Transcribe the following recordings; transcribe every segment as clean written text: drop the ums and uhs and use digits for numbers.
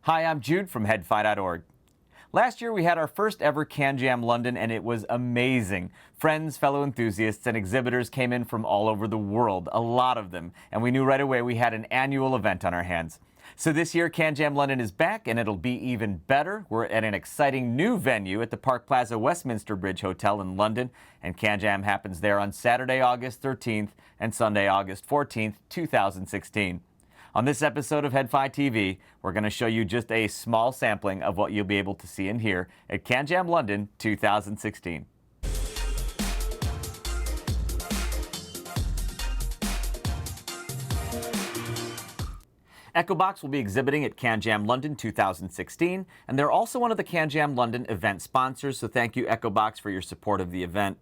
Hi, I'm Jude from Headphone.org. Last year we had our first ever CanJam London and it was amazing. Friends, fellow enthusiasts, and exhibitors came in from all over the world, a lot of them, and we knew right away we had an annual event on our hands. So this year CanJam London is back and it'll be even better. We're at an exciting new venue at the Park Plaza Westminster Bridge Hotel in London, and CanJam happens there on Saturday, August 13th and Sunday, August 14th, 2016. On this episode of HeadFi TV, we're going to show you just a small sampling of what you'll be able to see and hear at CanJam London 2016. EchoBox will be exhibiting at CanJam London 2016, and they're also one of the CanJam London event sponsors, so thank you EchoBox for your support of the event.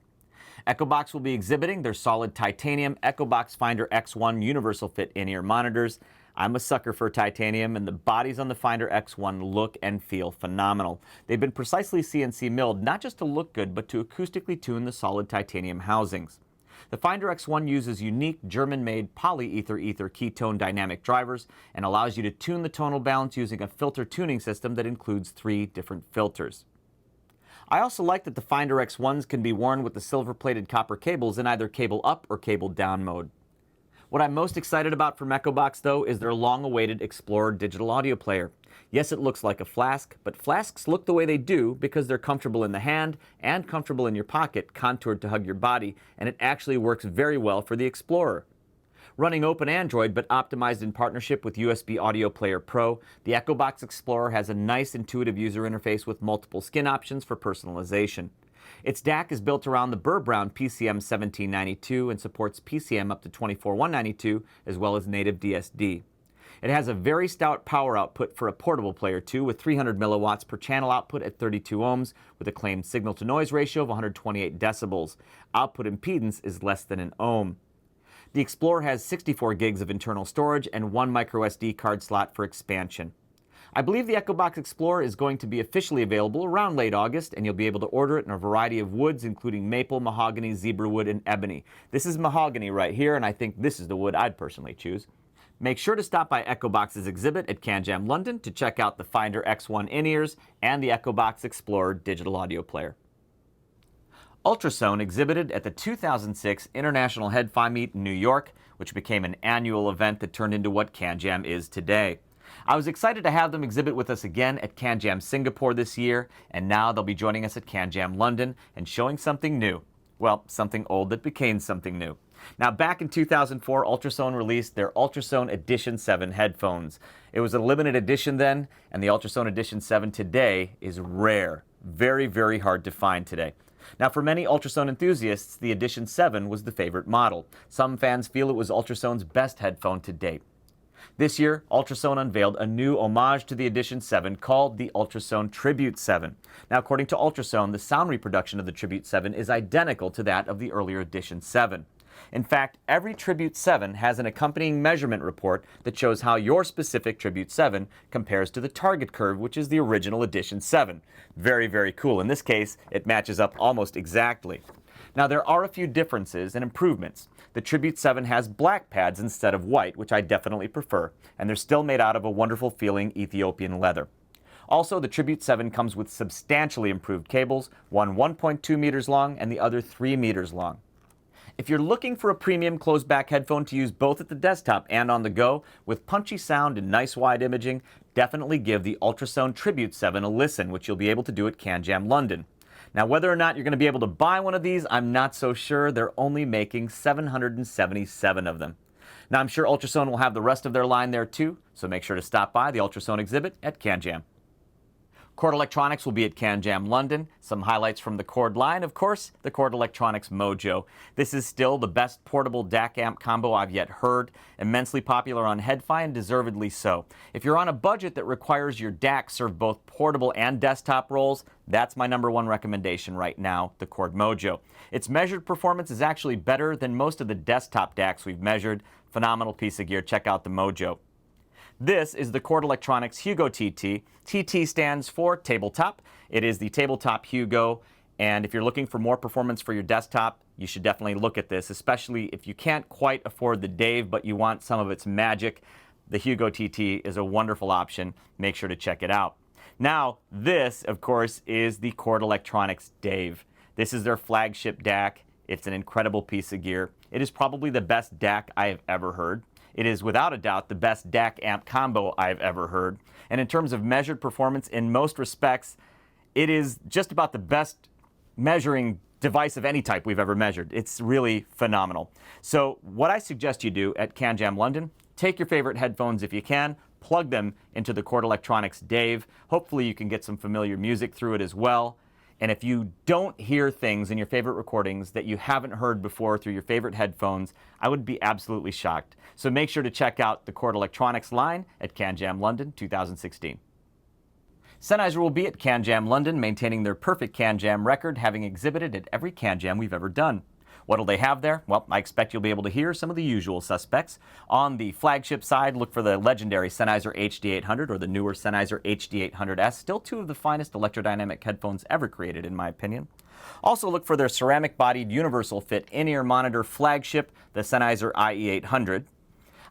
EchoBox will be exhibiting their solid titanium EchoBox Finder X1 universal fit in-ear monitors. I'm a sucker for titanium, and the bodies on the Finder X1 look and feel phenomenal. They've been precisely CNC milled, not just to look good, but to acoustically tune the solid titanium housings. The Finder X1 uses unique German-made polyether-ether ketone dynamic drivers and allows you to tune the tonal balance using a filter tuning system that includes 3 different filters. I also like that the Finder X1s can be worn with the silver-plated copper cables in either cable up or cable down mode. What I'm most excited about from EchoBox, though, is their long-awaited Explorer digital audio player. Yes, it looks like a flask, but flasks look the way they do because they're comfortable in the hand and comfortable in your pocket, contoured to hug your body, and it actually works very well for the Explorer. Running Open Android but optimized in partnership with USB Audio Player Pro, the EchoBox Explorer has a nice intuitive user interface with multiple skin options for personalization. Its DAC is built around the Burr Brown PCM 1792 and supports PCM up to 24192 as well as native DSD. It has a very stout power output for a portable player too, with 300 milliwatts per channel output at 32 ohms with a claimed signal-to-noise ratio of 128 decibels. Output impedance is less than an ohm. The Explorer has 64 gigs of internal storage and 1 microSD card slot for expansion. I believe the EchoBox Explorer is going to be officially available around late August, and you'll be able to order it in a variety of woods, including maple, mahogany, zebrawood, and ebony. This is mahogany right here, and I think this is the wood I'd personally choose. Make sure to stop by EchoBox's exhibit at CanJam London to check out the Finder X1 in-ears and the EchoBox Explorer digital audio player. Ultrasone exhibited at the 2006 International HeadFi Meet in New York, which became an annual event that turned into what CanJam is today. I was excited to have them exhibit with us again at CanJam Singapore this year, and now they'll be joining us at CanJam London and showing something new. Well, something old that became something new. Now, back in 2004, Ultrasone released their Ultrasone Edition 7 headphones. It was a limited edition then, and the Ultrasone Edition 7 today is rare. Very, very hard to find today. Now, for many Ultrasone enthusiasts, the Edition 7 was the favorite model. Some fans feel it was Ultrasone's best headphone to date. This year, Ultrasone unveiled a new homage to the Edition 7 called the Ultrasone Tribute 7. Now, according to Ultrasone, the sound reproduction of the Tribute 7 is identical to that of the earlier Edition 7. In fact, every Tribute 7 has an accompanying measurement report that shows how your specific Tribute 7 compares to the target curve, which is the original Edition 7. Very, very cool. In this case, it matches up almost exactly. Now, there are a few differences and improvements. The Tribute 7 has black pads instead of white, which I definitely prefer, and they're still made out of a wonderful feeling Ethiopian leather. Also, the Tribute 7 comes with substantially improved cables, one 1.2 meters long and the other 3 meters long. If you're looking for a premium closed-back headphone to use both at the desktop and on the go, with punchy sound and nice wide imaging, definitely give the Ultrasone Tribute 7 a listen, which you'll be able to do at CanJam London. Now, whether or not you're going to be able to buy one of these, I'm not so sure. They're only making 777 of them. Now, I'm sure Ultrasone will have the rest of their line there too, so make sure to stop by the Ultrasone exhibit at CanJam. Chord Electronics will be at CanJam London. Some highlights from the Chord line, of course, the Chord Electronics Mojo. This is still the best portable DAC amp combo I've yet heard. Immensely popular on HeadFi and deservedly so. If you're on a budget that requires your DAC serve both portable and desktop roles, that's my #1 recommendation right now, the Chord Mojo. Its measured performance is actually better than most of the desktop DACs we've measured. Phenomenal piece of gear. Check out the Mojo. This is the Chord Electronics Hugo TT. TT stands for tabletop. It is the tabletop Hugo, and if you're looking for more performance for your desktop, you should definitely look at this, especially if you can't quite afford the Dave, but you want some of its magic. the Hugo TT is a wonderful option. Make sure to check it out. Now, this, of course, is the Chord Electronics Dave. This is their flagship DAC. It's an incredible piece of gear. It is probably the best DAC I have ever heard. It is without a doubt the best DAC amp combo I've ever heard. And in terms of measured performance, in most respects, it is just about the best measuring device of any type we've ever measured. It's really phenomenal. So what I suggest you do at CanJam London, take your favorite headphones if you can, plug them into the Chord Electronics Dave. Hopefully you can get some familiar music through it as well. And if you don't hear things in your favorite recordings that you haven't heard before through your favorite headphones, I would be absolutely shocked. So make sure to check out the Chord Electronics line at CanJam London 2016. Sennheiser will be at CanJam London, maintaining their perfect CanJam record, having exhibited at every CanJam we've ever done. What'll they have there? Well, I expect you'll be able to hear some of the usual suspects. On the flagship side, look for the legendary Sennheiser HD800 or the newer Sennheiser HD800S, still two of the finest electrodynamic headphones ever created, in my opinion. Also look for their ceramic-bodied universal fit in-ear monitor flagship, the Sennheiser IE800.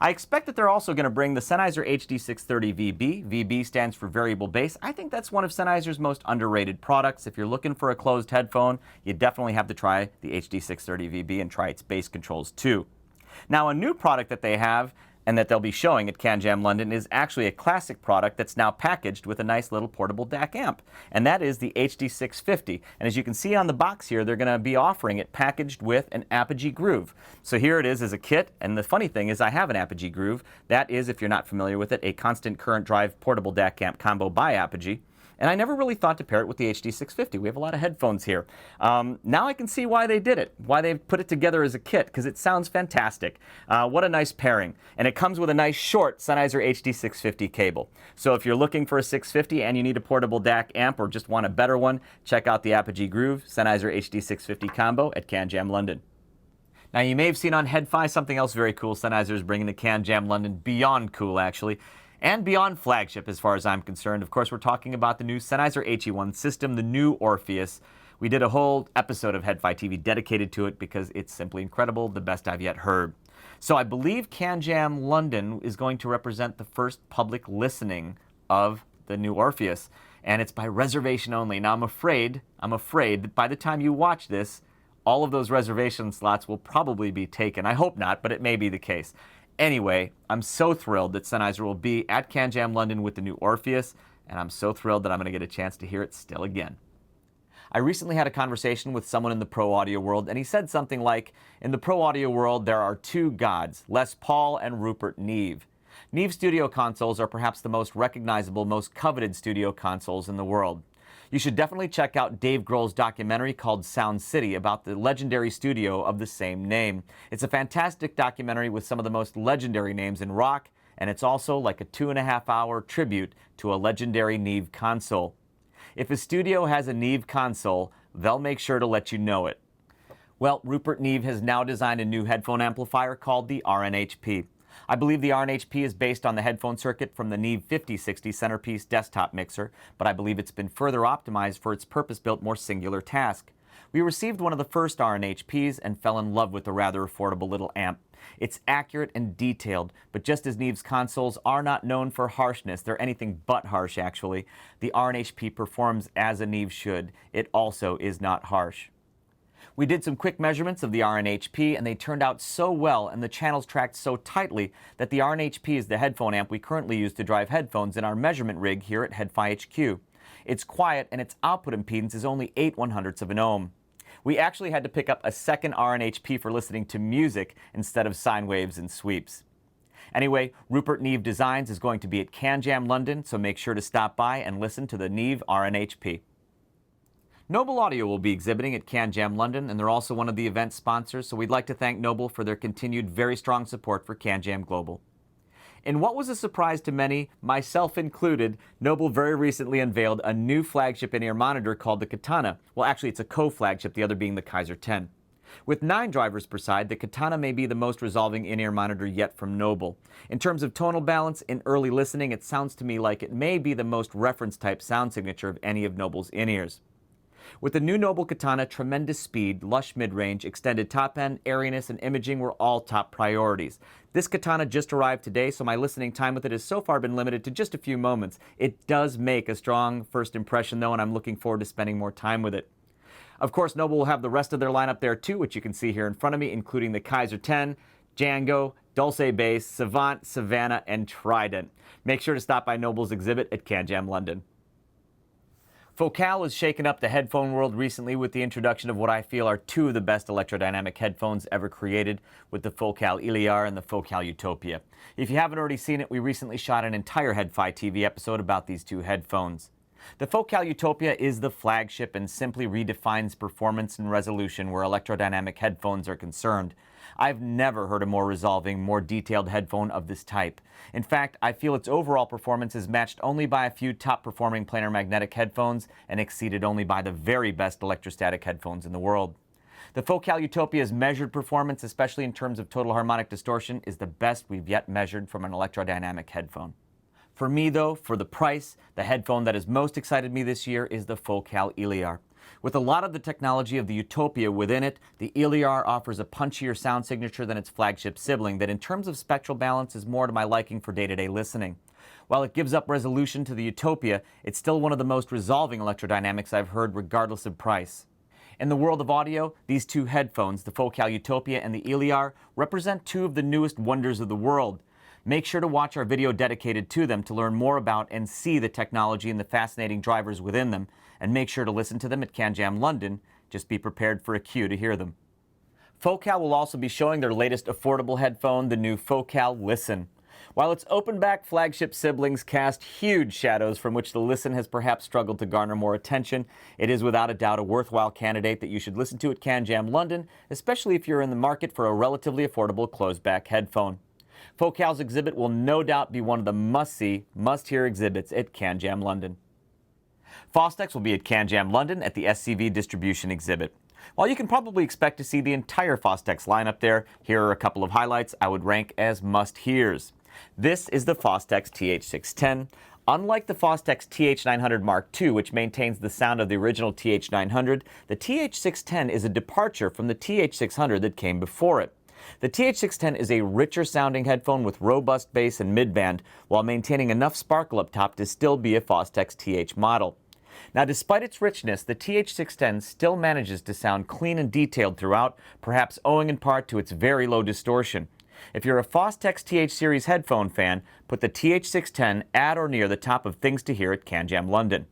I expect that they're also going to bring the Sennheiser HD630 VB. VB stands for variable bass. I think that's one of Sennheiser's most underrated products. If you're looking for a closed headphone, you definitely have to try the HD630 VB and try its bass controls too. Now, a new product that they have and that they'll be showing at CanJam London is actually a classic product that's now packaged with a nice little portable DAC amp, and that is the HD650. And as you can see on the box here, they're going to be offering it packaged with an Apogee Groove. So here it is as a kit, and the funny thing is I have an Apogee Groove. That is, if you're not familiar with it, a constant current drive portable DAC amp combo by Apogee. And I never really thought to pair it with the HD650. We have a lot of headphones here. Now I can see why they did it, why they put it together as a kit, because it sounds fantastic. What a nice pairing. And it comes with a nice short Sennheiser HD650 cable. So if you're looking for a 650 and you need a portable DAC amp or just want a better one, check out the Apogee Groove Sennheiser HD650 combo at CanJam London. Now you may have seen on HiFi something else very cool Sennheiser is bringing to CanJam London, beyond cool actually. And beyond flagship as far as I'm concerned. Of course, we're talking about the new Sennheiser HE1 system, the new Orpheus. We did a whole episode of HiFi TV dedicated to it because it's simply incredible, the best I've yet heard. So I believe CanJam London is going to represent the first public listening of the new Orpheus, and it's by reservation only. Now I'm afraid that by the time you watch this, all of those reservation slots will probably be taken. I hope not, but it may be the case. Anyway, I'm so thrilled that Sennheiser will be at CanJam London with the new Orpheus, and I'm so thrilled that I'm going to get a chance to hear it still again. I recently had a conversation with someone in the pro audio world, and he said something like, in the pro audio world, there are two gods, Les Paul and Rupert Neve. Neve studio consoles are perhaps the most recognizable, most coveted studio consoles in the world. You should definitely check out Dave Grohl's documentary called Sound City about the legendary studio of the same name. It's a fantastic documentary with some of the most legendary names in rock, and it's also like a 2.5-hour tribute to a legendary Neve console. If a studio has a Neve console, they'll make sure to let you know it. Well, Rupert Neve has now designed a new headphone amplifier called the RNHP. I believe the RNHP is based on the headphone circuit from the Neve 5060 centerpiece desktop mixer, but I believe it's been further optimized for its purpose-built, more singular task. We received one of the first RNHPs and fell in love with the rather affordable little amp. It's accurate and detailed, but just as Neve's consoles are not known for harshness, they're anything but harsh actually, the RNHP performs as a Neve should. It also is not harsh. We did some quick measurements of the RNHP, and they turned out so well and the channels tracked so tightly that the RNHP is the headphone amp we currently use to drive headphones in our measurement rig here at HiFi HQ. It's quiet and its output impedance is only 8/100ths of an ohm. We actually had to pick up a second RNHP for listening to music instead of sine waves and sweeps. Anyway, Rupert Neve Designs is going to be at CanJam London, so make sure to stop by and listen to the Neve RNHP. Noble Audio will be exhibiting at CanJam London, and they're also one of the event sponsors, so we'd like to thank Noble for their continued very strong support for CanJam Global. In what was a surprise to many, myself included, Noble very recently unveiled a new flagship in-ear monitor called the Katana. Well, actually, it's a co-flagship, the other being the Kaiser 10. With 9 drivers per side, the Katana may be the most resolving in-ear monitor yet from Noble. In terms of tonal balance, in early listening, it sounds to me like it may be the most reference-type sound signature of any of Noble's in-ears. With the new Noble Katana, tremendous speed, lush mid-range, extended top end, airiness, and imaging were all top priorities. This Katana just arrived today, so my listening time with it has so far been limited to just a few moments. It does make a strong first impression though, and I'm looking forward to spending more time with it. Of course, Noble will have the rest of their lineup there too, which you can see here in front of me, including the Kaiser 10, Django, Dulce Bass, Savant, Savannah, and Trident. Make sure to stop by Noble's exhibit at CanJam London. Focal has shaken up the headphone world recently with the introduction of what I feel are two of the best electrodynamic headphones ever created, with the Focal Iliar and the Focal Utopia. If you haven't already seen it, we recently shot an entire HiFi TV episode about these two headphones. The Focal Utopia is the flagship and simply redefines performance and resolution where electrodynamic headphones are concerned. I've never heard a more resolving, more detailed headphone of this type. In fact, I feel its overall performance is matched only by a few top-performing planar magnetic headphones and exceeded only by the very best electrostatic headphones in the world. The Focal Utopia's measured performance, especially in terms of total harmonic distortion, is the best we've yet measured from an electrodynamic headphone. For me, though, for the price, the headphone that has most excited me this year is the Focal Iliar. With a lot of the technology of the Utopia within it, the Iliar offers a punchier sound signature than its flagship sibling that in terms of spectral balance is more to my liking for day-to-day listening. While it gives up resolution to the Utopia, it's still one of the most resolving electrodynamics I've heard regardless of price. In the world of audio, these two headphones, the Focal Utopia and the Iliar, represent two of the newest wonders of the world. Make sure to watch our video dedicated to them to learn more about and see the technology and the fascinating drivers within them, and make sure to listen to them at CanJam London. Just be prepared for a cue to hear them. Focal will also be showing their latest affordable headphone, the new Focal Listen. While its open-back flagship siblings cast huge shadows from which the Listen has perhaps struggled to garner more attention, it is without a doubt a worthwhile candidate that you should listen to at CanJam London, especially if you're in the market for a relatively affordable closed-back headphone. Focal's exhibit will no doubt be one of the must-see, must-hear exhibits at CanJam London. Fostex will be at CanJam London at the SCV Distribution exhibit. While you can probably expect to see the entire Fostex lineup there, here are a couple of highlights I would rank as must-hears. This is the Fostex TH610. Unlike the Fostex TH900 Mark II, which maintains the sound of the original TH900, the TH610 is a departure from the TH600 that came before it. The TH610 is a richer sounding headphone with robust bass and midband, while maintaining enough sparkle up top to still be a Fostex TH model. Now, despite its richness, the TH610 still manages to sound clean and detailed throughout, perhaps owing in part to its very low distortion. If you're a Fostex TH series headphone fan, put the TH610 at or near the top of things to hear at CanJam London.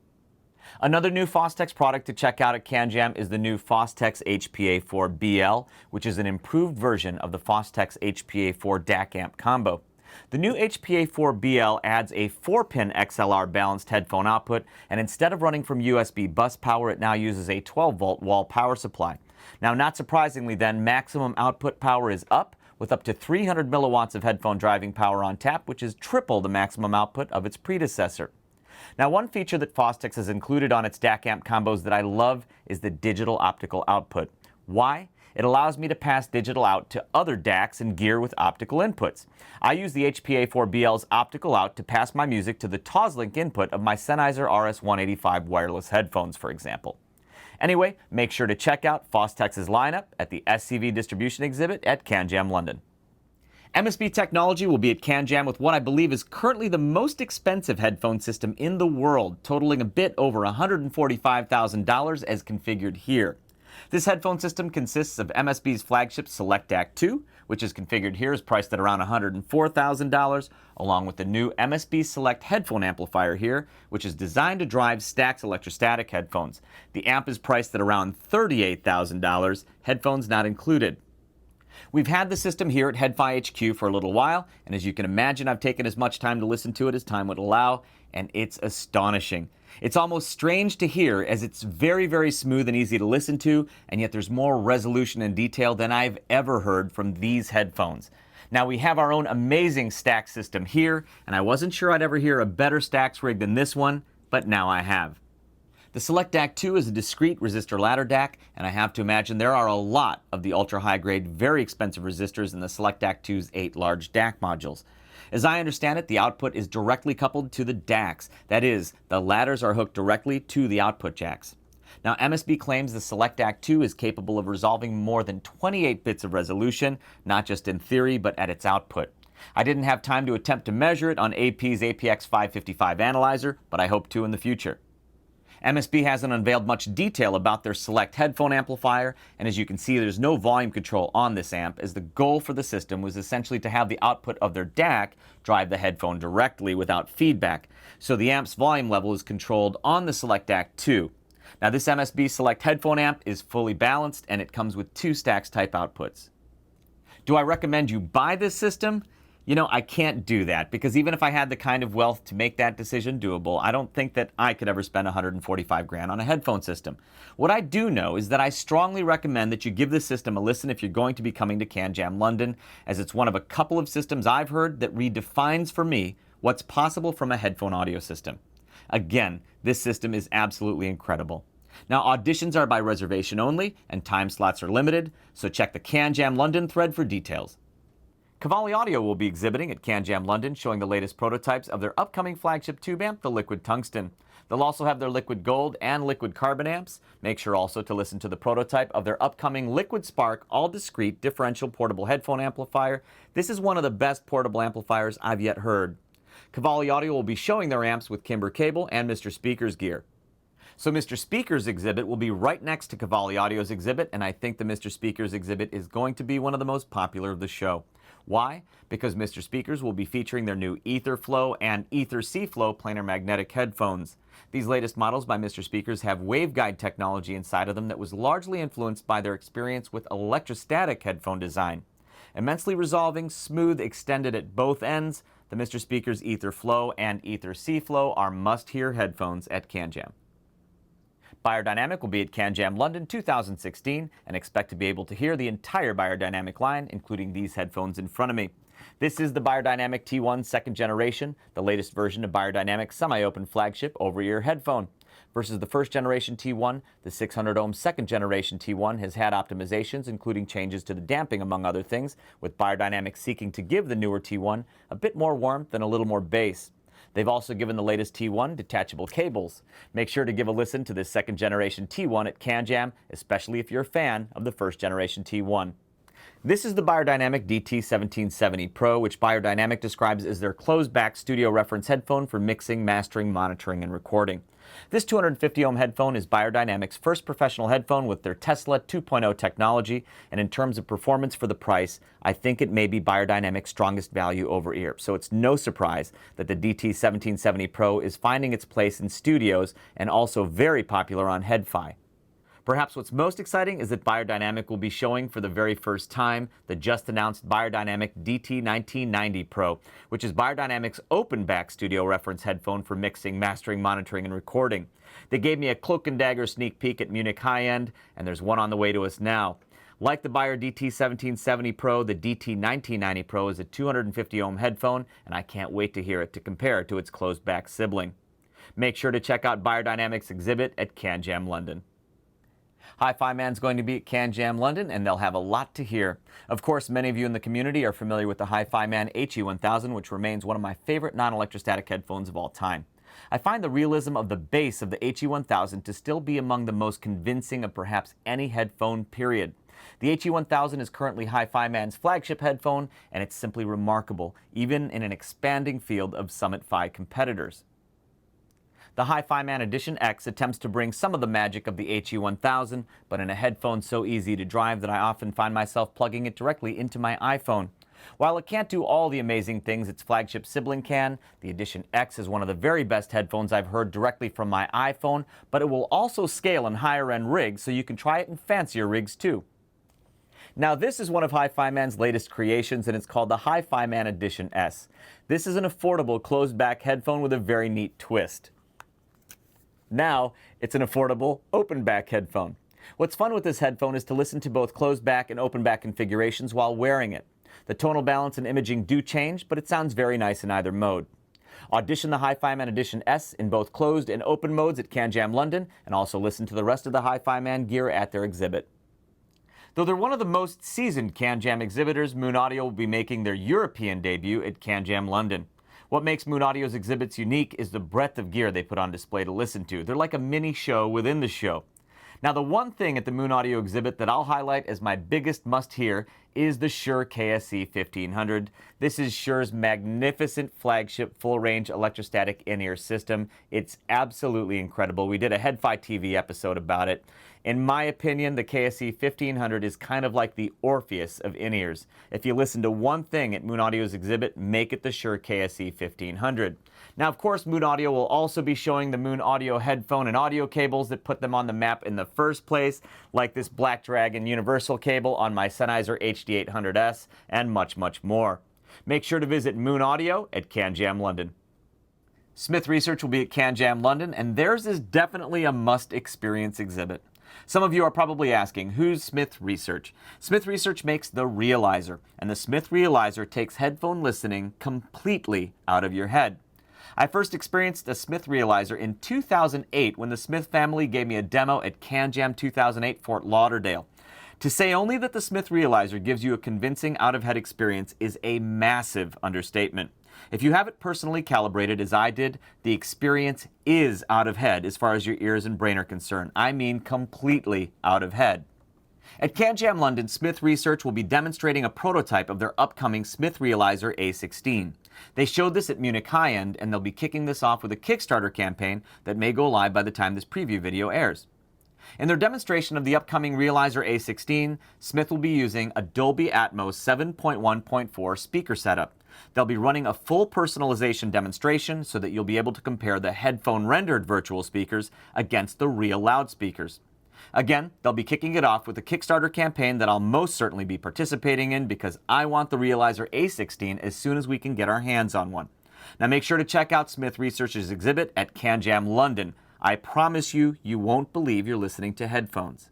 Another new Fostex product to check out at CanJam is the new Fostex HPA4BL, which is an improved version of the Fostex HPA4 DAC amp combo. The new HPA4BL adds a 4-pin XLR balanced headphone output, and instead of running from USB bus power, it now uses a 12-volt wall power supply. Now, not surprisingly then, maximum output power is up, with up to 300 milliwatts of headphone driving power on tap, which is triple the maximum output of its predecessor. Now, one feature that Fostex has included on its DAC amp combos that I love is the digital optical output. Why? It allows me to pass digital out to other DACs and gear with optical inputs. I use the HPA4BL's optical out to pass my music to the Toslink input of my Sennheiser RS185 wireless headphones, for example. Anyway, make sure to check out Fostex's lineup at the SCV Distribution exhibit at CanJam London. MSB Technology will be at CanJam with what I believe is currently the most expensive headphone system in the world, totaling a bit over $145,000 as configured here. This headphone system consists of MSB's flagship Select DAC 2, which is configured here is priced at around $104,000, along with the new MSB Select headphone amplifier here, which is designed to drive Stax electrostatic headphones. The amp is priced at around $38,000, headphones not included. We've had the system here at HiFi HQ for a little while, and as you can imagine, I've taken as much time to listen to it as time would allow, and it's astonishing. It's almost strange to hear, as it's very, very smooth and easy to listen to, and yet there's more resolution and detail than I've ever heard from these headphones. Now, we have our own amazing Stax system here, and I wasn't sure I'd ever hear a better Stax rig than this one, but now I have. The Select DAC 2 is a discrete resistor ladder DAC, and I have to imagine there are a lot of the ultra-high-grade, very expensive resistors in the Select DAC 2's 8 large DAC modules. As I understand it, the output is directly coupled to the DACs. That is, the ladders are hooked directly to the output jacks. Now, MSB claims the Select Act 2 is capable of resolving more than 28 bits of resolution, not just in theory, but at its output. I didn't have time to attempt to measure it on AP's APX555 analyzer, but I hope to in the future. MSB hasn't unveiled much detail about their Select headphone amplifier, and as you can see, there's no volume control on this amp, as the goal for the system was essentially to have the output of their DAC drive the headphone directly without feedback, so the amp's volume level is controlled on the Select Act 2. Now, this MSB Select headphone amp is fully balanced, and it comes with 2 Stax type outputs. Do I recommend you buy this system? You know, I can't do that, because even if I had the kind of wealth to make that decision doable, I don't think that I could ever spend 145 grand on a headphone system. What I do know is that I strongly recommend that you give this system a listen if you're going to be coming to CanJam London, as it's one of a couple of systems I've heard that redefines for me what's possible from a headphone audio system. Again, this system is absolutely incredible. Now, auditions are by reservation only, and time slots are limited, so check the CanJam London thread for details. Cavalli Audio will be exhibiting at CanJam London, showing the latest prototypes of their upcoming flagship tube amp, the Liquid Tungsten. They'll also have their Liquid Gold and Liquid Carbon amps. Make sure also to listen to the prototype of their upcoming Liquid Spark all-discrete differential portable headphone amplifier. This is one of the best portable amplifiers I've yet heard. Cavalli Audio will be showing their amps with Kimber cable and Mr. Speaker's gear. So Mr. Speaker's exhibit will be right next to Cavalli Audio's exhibit, and I think the Mr. Speaker's exhibit is going to be one of the most popular of the show. Why? Because Mr. Speakers will be featuring their new EtherFlow and Ether C-Flow planar magnetic headphones. These latest models by Mr. Speakers have waveguide technology inside of them that was largely influenced by their experience with electrostatic headphone design. Immensely resolving, smooth, extended at both ends, the Mr. Speakers EtherFlow and Ether C-Flow are must-hear headphones at CanJam. Beyerdynamic will be at CanJam London 2016 and expect to be able to hear the entire Beyerdynamic line, including these headphones in front of me. This is the Beyerdynamic T1 second generation, the latest version of Beyerdynamic's semi-open flagship over-ear headphone. Versus the first generation T1, the 600 ohm second generation T1 has had optimizations, including changes to the damping, among other things, with Beyerdynamic seeking to give the newer T1 a bit more warmth and a little more bass. They've also given the latest T1 detachable cables. Make sure to give a listen to this second generation T1 at CanJam, especially if you're a fan of the first generation T1. This is the Beyerdynamic DT1770 Pro, which Beyerdynamic describes as their closed-back studio reference headphone for mixing, mastering, monitoring, and recording. This 250 ohm headphone is Beyerdynamic's first professional headphone with their Tesla 2.0 technology, and in terms of performance for the price, I think it may be Beyerdynamic's strongest value over ear. So it's no surprise that the DT1770 Pro is finding its place in studios and also very popular on HiFi. Perhaps what's most exciting is that Beyerdynamic will be showing for the very first time the just-announced Beyerdynamic DT1990 Pro, which is Beyerdynamic's open-back studio reference headphone for mixing, mastering, monitoring, and recording. They gave me a cloak and dagger sneak peek at Munich High End, and there's one on the way to us now. Like the Beyer DT1770 Pro, the DT1990 Pro is a 250 ohm headphone, and I can't wait to hear it to compare to its closed-back sibling. Make sure to check out Beyerdynamic's exhibit at CanJam London. HiFiMAN's going to be at CanJam London, and they'll have a lot to hear. Of course, many of you in the community are familiar with the HiFiMAN HE1000, which remains one of my favorite non-electrostatic headphones of all time. I find the realism of the bass of the HE1000 to still be among the most convincing of perhaps any headphone, period. The HE1000 is currently HiFiMAN's flagship headphone, and it's simply remarkable, even in an expanding field of Summit Phi competitors. The HiFiMAN Edition X attempts to bring some of the magic of the HE1000, but in a headphone so easy to drive that I often find myself plugging it directly into my iPhone. While it can't do all the amazing things its flagship sibling can, the Edition X is one of the very best headphones I've heard directly from my iPhone, but it will also scale in higher-end rigs, so you can try it in fancier rigs too. Now, this is one of HiFiMAN's latest creations, and it's called the HiFiMAN Edition S. This is an affordable closed-back headphone with a very neat twist. Now, it's an affordable, open-back headphone. What's fun with this headphone is to listen to both closed-back and open-back configurations while wearing it. The tonal balance and imaging do change, but it sounds very nice in either mode. Audition the HiFiMAN Edition S in both closed and open modes at CanJam London, and also listen to the rest of the HiFiMAN gear at their exhibit. Though they're one of the most seasoned CanJam exhibitors, Moon Audio will be making their European debut at CanJam London. What makes Moon Audio's exhibits unique is the breadth of gear they put on display to listen to. They're like a mini show within the show. Now, the one thing at the Moon Audio exhibit that I'll highlight as my biggest must-hear is the Shure KSC 1500. This is Shure's magnificent flagship full-range electrostatic in-ear system. It's absolutely incredible. We did a HeadFi TV episode about it. In my opinion, the KSC 1500 is kind of like the Orpheus of in-ears. If you listen to one thing at Moon Audio's exhibit, make it the Shure KSC 1500. Now, of course, Moon Audio will also be showing the Moon Audio headphone and audio cables that put them on the map in the first place, like this Black Dragon universal cable on my Sennheiser HD800S, and much, much more. Make sure to visit Moon Audio at CanJam London. Smyth Research will be at CanJam London, and theirs is definitely a must-experience exhibit. Some of you are probably asking, who's Smyth Research? Smyth Research makes the Realizer, and the Smyth Realizer takes headphone listening completely out of your head. I first experienced a Smyth Realizer in 2008 when the Smyth family gave me a demo at CanJam 2008 Fort Lauderdale. To say only that the Smyth Realizer gives you a convincing out-of-head experience is a massive understatement. If you have it personally calibrated as I did, the experience is out of head as far as your ears and brain are concerned. I mean completely out of head. At CanJam London, Smyth Research will be demonstrating a prototype of their upcoming Smyth Realizer A16. They showed this at Munich High End, and they'll be kicking this off with a Kickstarter campaign that may go live by the time this preview video airs. In their demonstration of the upcoming Realizer A16, Smyth will be using a Dolby Atmos 7.1.4 speaker setup. They'll be running a full personalization demonstration so that you'll be able to compare the headphone rendered virtual speakers against the real loudspeakers. Again, they'll be kicking it off with a Kickstarter campaign that I'll most certainly be participating in because I want the Realizer A16 as soon as we can get our hands on one. Now make sure to check out Smyth Research's exhibit at CanJam London. I promise you, you won't believe you're listening to headphones.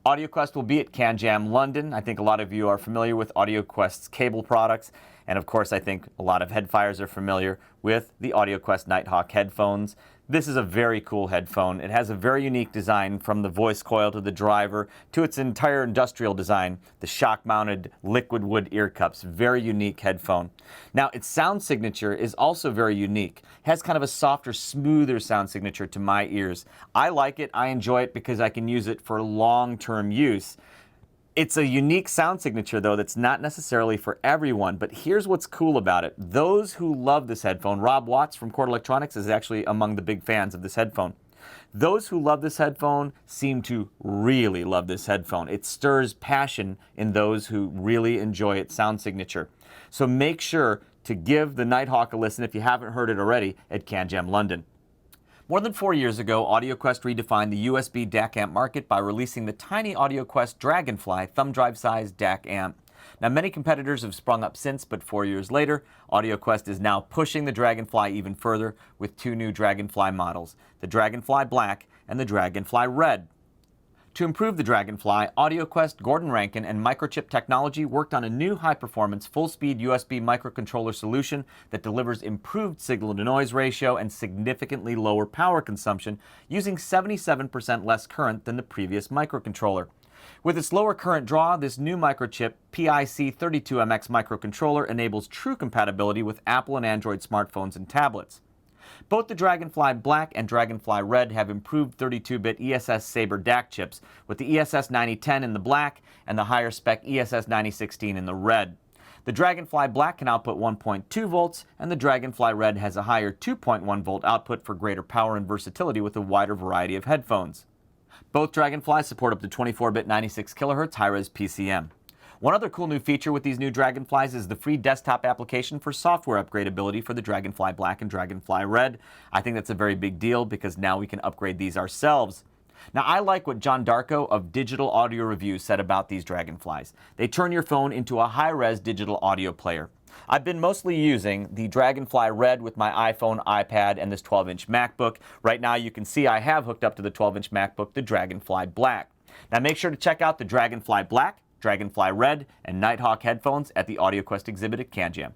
AudioQuest will be at CanJam London. I think a lot of you are familiar with AudioQuest's cable products. And of course, I think a lot of headfires are familiar with the AudioQuest Nighthawk headphones. This is a very cool headphone. It has a very unique design from the voice coil to the driver to its entire industrial design, the shock-mounted liquid wood ear cups. Very unique headphone. Now, its sound signature is also very unique. It has kind of a softer, smoother sound signature to my ears. I like it. I enjoy it because I can use it for long-term use. It's a unique sound signature, though, that's not necessarily for everyone, but here's what's cool about it. Those who love this headphone, Rob Watts from Chord Electronics is actually among the big fans of this headphone. Those who love this headphone seem to really love this headphone. It stirs passion in those who really enjoy its sound signature. So make sure to give the Nighthawk a listen if you haven't heard it already at CanJam London. More than 4 years ago, AudioQuest redefined the USB DAC amp market by releasing the tiny AudioQuest Dragonfly thumb drive-sized DAC amp. Now, many competitors have sprung up since, but 4 years later, AudioQuest is now pushing the Dragonfly even further with two new Dragonfly models, the Dragonfly Black and the Dragonfly Red. To improve the Dragonfly, AudioQuest, Gordon Rankin, and Microchip Technology worked on a new high-performance, full-speed USB microcontroller solution that delivers improved signal-to-noise ratio and significantly lower power consumption using 77% less current than the previous microcontroller. With its lower current draw, this new microchip PIC32MX microcontroller enables true compatibility with Apple and Android smartphones and tablets. Both the Dragonfly Black and Dragonfly Red have improved 32-bit ESS Sabre DAC chips, with the ESS 9010 in the black and the higher spec ESS 9016 in the red. The Dragonfly Black can output 1.2 volts, and the Dragonfly Red has a higher 2.1 volt output for greater power and versatility with a wider variety of headphones. Both Dragonflies support up to 24-bit 96 kHz high-res PCM. One other cool new feature with these new Dragonflies is the free desktop application for software upgradability for the Dragonfly Black and Dragonfly Red. I think that's a very big deal because now we can upgrade these ourselves. Now, I like what John Darko of Digital Audio Review said about these Dragonflies. They turn your phone into a high-res digital audio player. I've been mostly using the Dragonfly Red with my iPhone, iPad, and this 12-inch MacBook. Right now, you can see I have hooked up to the 12-inch MacBook the Dragonfly Black. Now, make sure to check out the Dragonfly Black, Dragonfly Red, and Nighthawk headphones at the AudioQuest exhibit at CanJam.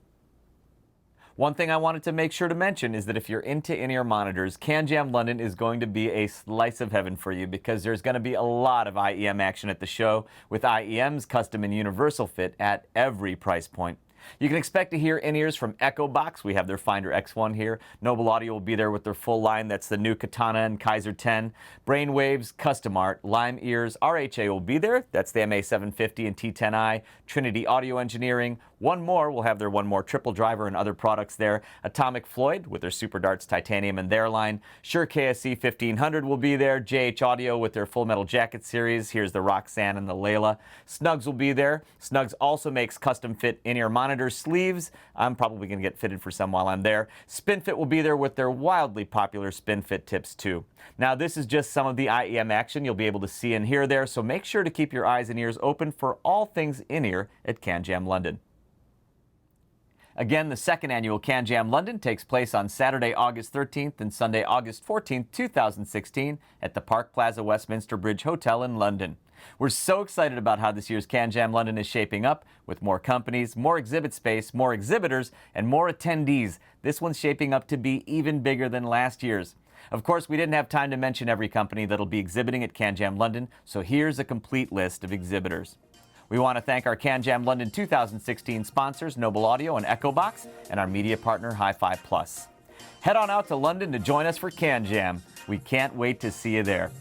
One thing I wanted to make sure to mention is that if you're into in-ear monitors, CanJam London is going to be a slice of heaven for you because there's going to be a lot of IEM action at the show with IEM's custom and universal fit at every price point. You can expect to hear in-ears from Echo Box. We have their Finder X1 here. Noble Audio will be there with their full line. That's the new Katana and Kaiser 10. Brainwaves, Custom Art, Lime Ears, RHA will be there. That's the MA750 and T10i. Trinity Audio Engineering. One More will have their One More triple driver and other products there. Atomic Floyd with their Super Darts Titanium and their line. Shure KSC 1500 will be there. JH Audio with their Full Metal Jacket series. Here's the Roxanne and the Layla. Snugs will be there. Snugs also makes custom fit in-ear monitor sleeves. I'm probably going to get fitted for some while I'm there. SpinFit will be there with their wildly popular SpinFit tips too. Now this is just some of the IEM action you'll be able to see and hear there, so make sure to keep your eyes and ears open for all things in-ear at CanJam London. Again, the second annual CanJam London takes place on Saturday, August 13th and Sunday, August 14th, 2016 at the Park Plaza Westminster Bridge Hotel in London. We're so excited about how this year's CanJam London is shaping up with more companies, more exhibit space, more exhibitors, and more attendees. This one's shaping up to be even bigger than last year's. Of course, we didn't have time to mention every company that'll be exhibiting at CanJam London, so here's a complete list of exhibitors. We want to thank our CanJam London 2016 sponsors, Noble Audio and Echo Box, and our media partner, Hi-Fi Plus. Head on out to London to join us for CanJam. We can't wait to see you there.